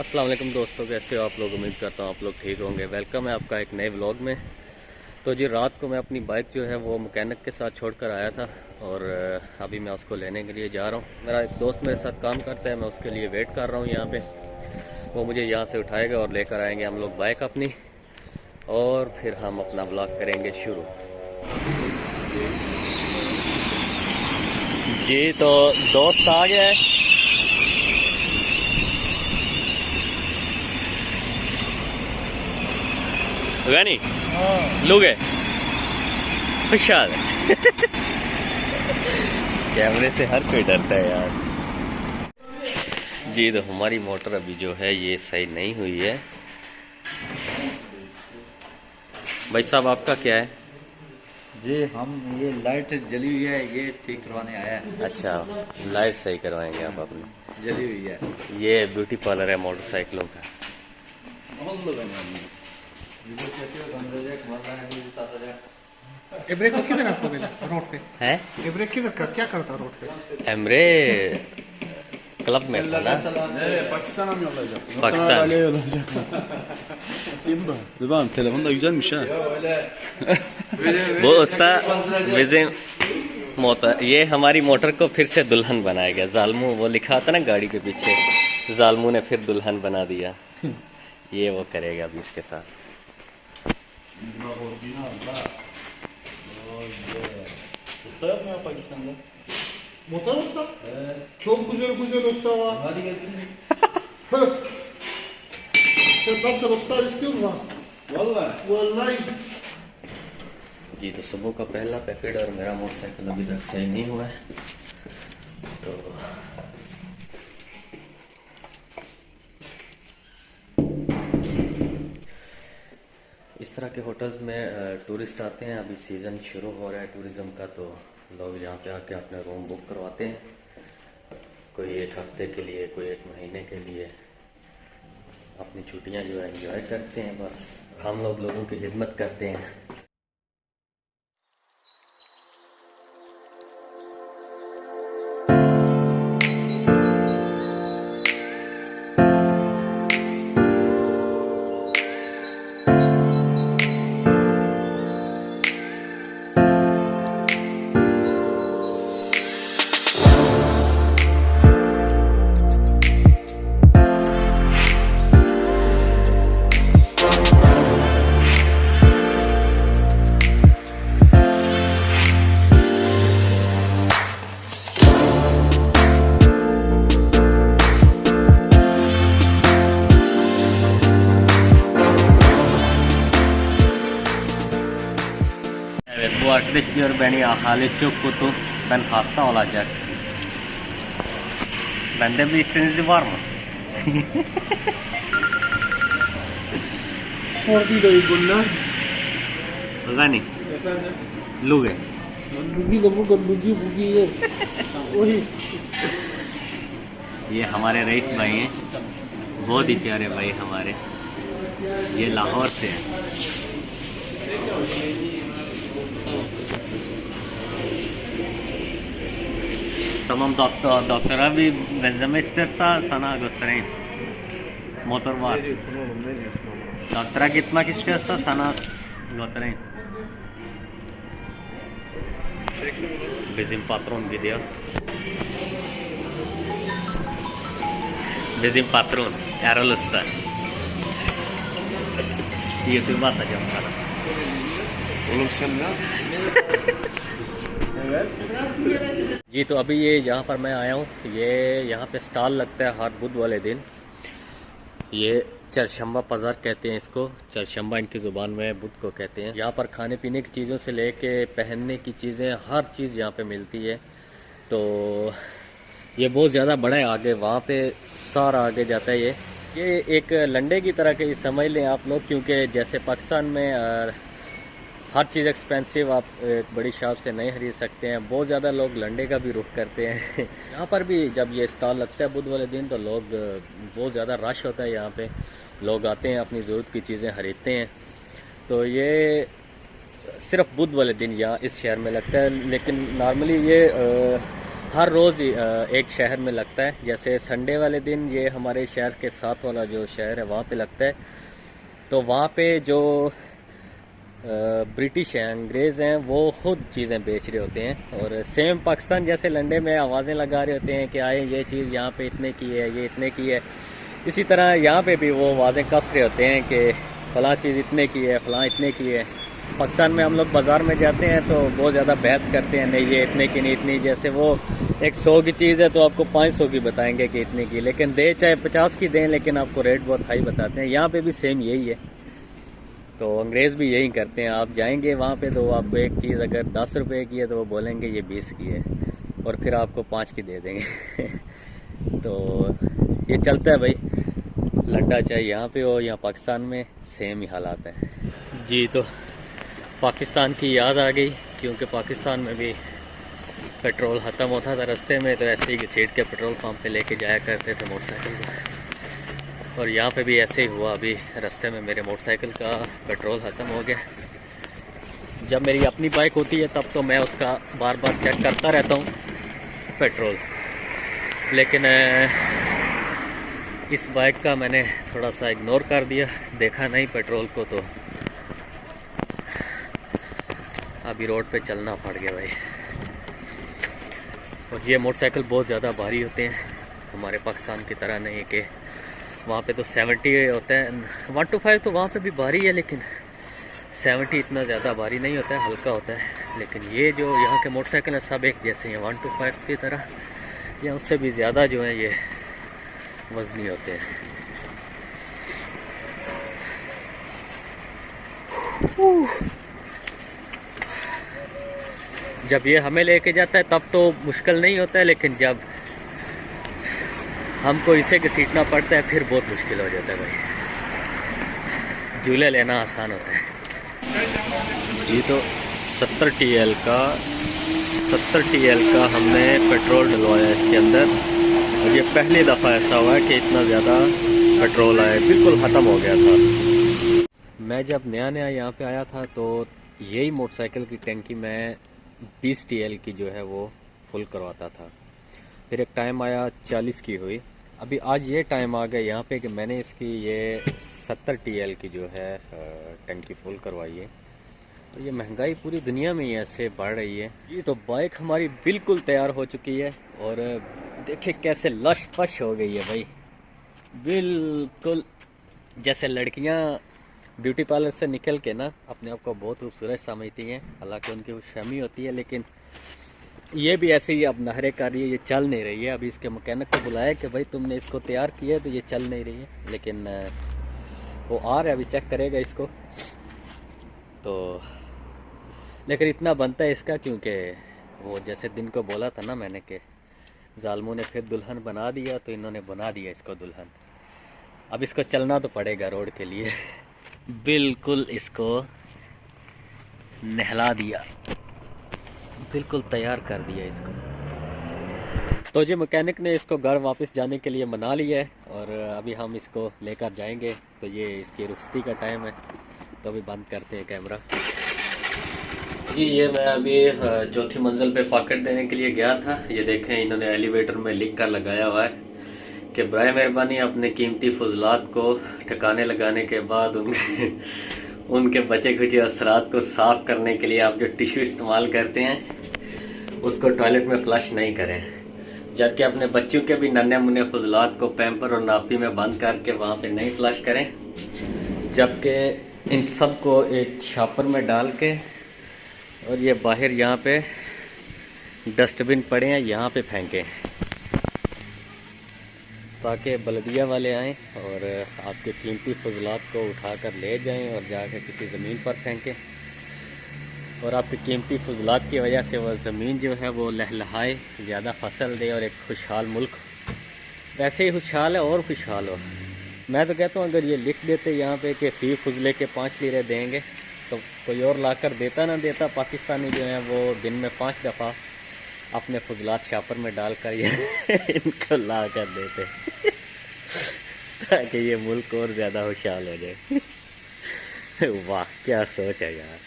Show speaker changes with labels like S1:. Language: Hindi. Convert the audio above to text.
S1: अस्सलाम वालेकुम दोस्तों, कैसे हो आप लोग। उम्मीद करता हूँ आप लोग ठीक होंगे। वेलकम है आपका एक नए व्लॉग में। तो जी रात को मैं अपनी बाइक जो है वो मैकेनिक के साथ छोड़कर आया था और अभी मैं उसको लेने के लिए जा रहा हूँ। मेरा एक दोस्त मेरे साथ काम करता है, मैं उसके लिए वेट कर रहा हूँ यहाँ पे। वो मुझे यहाँ से उठाएगा और लेकर आएंगे हम लोग बाइक अपनी, और फिर हम अपना व्लॉग करेंगे शुरू। जी तो दोस्त आ गया है। गनी लोग है खुशहाल है। कैमरे से हर कोई डरता है यार। जी तो हमारी मोटर अभी जो है ये सही नहीं हुई है। भाई साहब आपका क्या है?
S2: जी हम ये लाइट जली हुई है, ये ठीक करवाने आया है।
S1: अच्छा, लाइट सही करवाएंगे आप अपनी?
S2: जली हुई है।
S1: ये ब्यूटी पार्लर है मोटरसाइकिलों का।
S3: ब्रेक किधर आपको मिला रोड पे?
S1: है
S3: ये ब्रेक किधर कर, क्या करता रोड पे?
S1: एमरे क्लब में था ना,
S4: Pakistan'a mı yollayacak?
S1: Pakistan.
S4: Ali'ye yollayacak. Kim bu? Dur bakalım, telefon da güzelmiş ha.
S1: वो उसका विजय मोटर, ये हमारी मोटर को फिर से दुल्हन बनाएगा। जालमू वो लिखा था ना गाड़ी के पीछे, जालमू ने फिर दुल्हन बना दिया। ये वो करेगा अभी इसके साथ।
S4: Usta yapmıyor Pakistan'da.
S3: Motor usta. Çok güzel usta var.
S4: Hadi gelsin.
S3: Sen nasıl usta istiyorsun?
S4: Vallahi.
S3: Vallahi.
S1: जी तो सुबह का पहला पैकेट और मेरा मोटरसाइकिल अभी तक सही नहीं हुआ है। तो इस तरह के होटल्स में टूरिस्ट आते हैं। अभी सीज़न शुरू हो रहा है टूरिज़्म का, तो लोग यहाँ पे आके अपना रूम बुक करवाते हैं। कोई एक हफ्ते के लिए, कोई एक महीने के लिए अपनी छुट्टियाँ जो है एंजॉय करते हैं। बस हम लोगों की खिदमत करते हैं। Evet, bu arkadaş diyor beni ahali çok kötü, ben hasta olacak. Bende bir isteğiniz var mı?
S3: Orada da uygunlar.
S1: Gani,
S4: Efendim?
S1: Luge.
S3: Lugi da burada lugi ye. वही
S1: ये हमारे रईस भाई हैं, बहुत ही प्यारे भाई हमारे। ये लाहौर से हैं। Tamam doktora bir benzeme isterse sana göstereyim. Motor var. Doktora gitmek istiyorsa sana göstereyim. Bizim patron gidiyor. Bizim patron Erol Usta. YouTube'a atacağım sana.
S4: Oğlum sen ne?
S1: जी तो अभी ये यहाँ पर मैं आया हूँ। ये यहाँ पे स्टॉल लगता है हर बुध वाले दिन। ये चरशंबा बाज़ार कहते हैं इसको। चरशंबा इनकी ज़ुबान में बुध को कहते हैं। यहाँ पर खाने पीने की चीज़ों से लेके पहनने की चीज़ें, हर चीज़ यहाँ पे मिलती है। तो ये बहुत ज़्यादा बड़ा है, आगे वहाँ पे सारा आगे जाता है। ये एक लंडे की तरह के समझ लें आप लोग, क्योंकि जैसे पाकिस्तान में हर चीज़ एक्सपेंसिव आप एक बड़ी शॉप से नहीं खरीद सकते हैं। बहुत ज़्यादा लोग लंडे का भी रुख करते हैं। यहाँ पर भी जब ये स्टॉल लगता है बुध वाले दिन तो लोग बहुत ज़्यादा रश होता है। यहाँ पे लोग आते हैं, अपनी ज़रूरत की चीज़ें खरीदते हैं। तो ये सिर्फ बुध वाले दिन यहाँ इस शहर में लगता है, लेकिन नॉर्मली ये हर रोज़ एक शहर में लगता है। जैसे संडे वाले दिन ये हमारे शहर के साथ वाला जो शहर है वहाँ पे लगता है। तो वहाँ पे जो ब्रिटिश हैं, अंग्रेज़ हैं, वो ख़ुद चीज़ें बेच रहे होते हैं। और सेम पाकिस्तान जैसे लंडे में आवाज़ें लगा रहे होते हैं कि आए ये चीज़ यहाँ पे इतने की है, ये इतने की है, इसी तरह यहाँ पे भी वो आवाज़ें कस रहे होते हैं कि फ़लाँ चीज़ इतने की है, फ़लाँ इतने की है। पाकिस्तान में हम लोग बाज़ार में जाते हैं तो बहुत ज़्यादा बहस करते हैं, नहीं ये इतने की नहीं इतनी, जैसे वो 100 की चीज़ है तो आपको 500 की बताएंगे कि इतने की, लेकिन दे चाहे 50 की दें लेकिन आपको रेट बहुत हाई बताते हैं। यहाँ पे भी सेम यही है। तो अंग्रेज़ भी यही करते हैं। आप जाएंगे वहाँ पे तो आपको एक चीज़ अगर 10 रुपये की है तो वो बोलेंगे ये 20 की है, और फिर आपको 5 की दे देंगे। तो ये चलता है भाई, लंडा चाहे यहाँ पे हो या पाकिस्तान में, सेम ही हालात है जी। तो पाकिस्तान की याद आ गई, क्योंकि पाकिस्तान में भी पेट्रोल ख़त्म होता था रास्ते में, तो ऐसे ही सीट के पेट्रोल पंप पे लेके जाया करते थे मोटरसाइकिल को। और यहाँ पे भी ऐसे ही हुआ, अभी रास्ते में मेरे मोटरसाइकिल का पेट्रोल ख़त्म हो गया। जब मेरी अपनी बाइक होती है तब तो मैं उसका बार बार चेक करता रहता हूँ पेट्रोल, लेकिन इस बाइक का मैंने थोड़ा सा इग्नोर कर दिया, देखा नहीं पेट्रोल को, तो अभी रोड पे चलना पड़ गया भाई। और ये मोटरसाइकिल बहुत ज़्यादा भारी होते हैं, हमारे पाकिस्तान की तरह नहीं है कि वहाँ पे तो 70 होता है। 125 तो वहाँ पे भी भारी है, लेकिन 70 इतना ज़्यादा भारी नहीं होता है, हल्का होता है। लेकिन ये जो यहाँ के मोटरसाइकिल हैं सब एक जैसे हैं, 125 की तरह या उससे भी ज़्यादा जो है ये वज़नी होते हैं। जब ये हमें लेके जाता है तब तो मुश्किल नहीं होता है, लेकिन जब हमको इसे घसीटना पड़ता है फिर बहुत मुश्किल हो जाता है भाई। झूले लेना आसान होता है जी। तो 70 TL का हमने पेट्रोल डलवाया इसके अंदर, और ये पहली दफ़ा ऐसा हुआ है कि इतना ज़्यादा पेट्रोल आया, बिल्कुल ख़त्म हो गया था। मैं जब नया नया यहाँ पे आया था तो यही मोटरसाइकिल की टैंकी मैं 20 TL की जो है वो फुल करवाता था। फिर एक टाइम आया 40 की हुई, अभी आज ये टाइम आ गया यहाँ पे कि मैंने इसकी ये 70 TL की जो है टंकी फुल करवाई है। और ये महंगाई पूरी दुनिया में ही ऐसे बढ़ रही है। ये तो बाइक हमारी बिल्कुल तैयार हो चुकी है, और देखिए कैसे लश पश हो गई है भाई, बिल्कुल जैसे लड़कियाँ ब्यूटी पार्लर से निकल के ना अपने आप को बहुत खूबसूरत समझती हैं, हालांकि उनकी खुशहमी होती है, लेकिन ये भी ऐसे ही अब नहरे कर रही है, ये चल नहीं रही है। अभी इसके मैकेनिक को बुलाया कि भाई तुमने इसको तैयार किया है तो ये चल नहीं रही है, लेकिन वो आ रहा है, अभी चेक करेगा इसको। तो लेकिन इतना बनता है इसका, क्योंकि वो जैसे दिन को बोला था ना मैंने कि जालमों ने फिर दुल्हन बना दिया, तो इन्होंने बना दिया इसको दुल्हन। अब इसको चलना तो पड़ेगा रोड के लिए। बिल्कुल इसको नहला दिया, बिल्कुल तैयार कर दिया इसको। तो जी मैकेनिक ने इसको घर वापस जाने के लिए मना लिया है, और अभी हम इसको लेकर जाएंगे। तो ये इसकी रुखसती का टाइम है, तो अभी बंद करते हैं कैमरा जी। ये मैं अभी चौथी मंजिल पे पॉकेट देने के लिए गया था। ये देखें इन्होंने एलिवेटर में लिख कर लगाया हुआ है कि बराए मेहरबानी अपने कीमती फजलात को ठिकाने लगाने के बाद उनके बचे खुचे असरात को साफ़ करने के लिए आप जो टिश्यू इस्तेमाल करते हैं उसको टॉयलेट में फ्लश नहीं करें, जबकि अपने बच्चों के भी नन्हे मुन्ने फजलात को पैम्पर और नापी में बंद करके वहाँ पे नहीं फ्लश करें, जबकि इन सब को एक शॉपर में डाल के और ये बाहर यहाँ पे डस्टबिन पड़े हैं यहाँ पे फेंकें, ताकि बल्दिया वाले आएँ और आपके कीमती फजलात को उठाकर ले जाएं और जाकर किसी ज़मीन पर फेंकें, और आपके कीमती फजलात की वजह से वह ज़मीन जो है वो लहलहाए, ज़्यादा फसल दे और एक खुशहाल मुल्क वैसे ही खुशहाल है और खुशहाल हो। मैं तो कहता हूँ अगर ये लिख देते यहाँ पे कि फ़ी फजले के 5 लीरे देंगे, तो कोई और लाकर देता ना देता, पाकिस्तानी जो है वो दिन में 5 दफ़ा अपने फजलात शापर में डालकर ये इनको ला कर देते ताकि ये मुल्क और ज़्यादा खुशहाल हो जाए। वाह क्या सोच है यार।